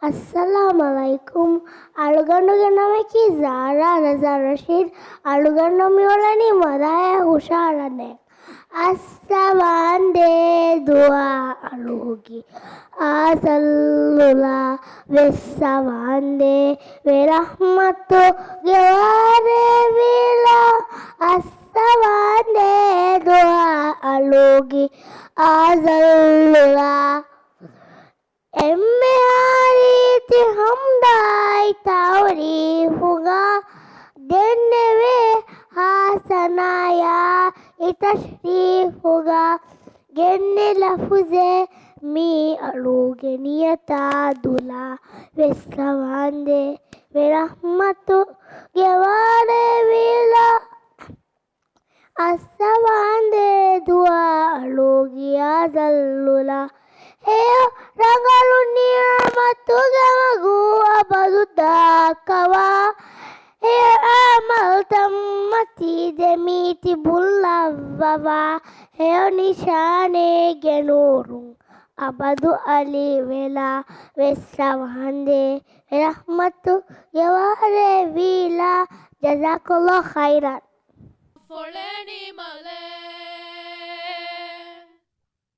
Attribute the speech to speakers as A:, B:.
A: Assalamualaikum. Aluganduge name ki Zara Raza Rashid. Alugando miolani madaya husharane. Asavande dua alugi. Asallula vesavande verahmatu geware vila. Asavande dua alugi. Asallula ಎಮ್ಮೆ ಹಾರೀತಿ ಹಮ್ದಾಯ್ ತಾವರಿ ಹುಗ ಗೆನ್ನೆವೆ ಹಾಸನಾಯ ಇತಶ್ರೀ ಹುಗ ಗೆನ್ನೆ ಲಫುಜೆ me ಅಳುಗೆ ನಿಯತ ದುಲ ವೆಸ್ಸವಾಂದೆ ವೆರಹ್ಮತು ಗೆವಾರೆ ವೀಲ ಅಸ್ಸವಾಂದೆ ದುವಾ ಅಳುಗಿಯ ಜಲ್ಲುಲ Heo rangalu ni'matu gamagu abadu dakawa Heo amal tammati demiti bullavawa Heo nishane genurung abadu ali vela vessavande rahmatu yaware vila jazakallah khairan
B: Foleni male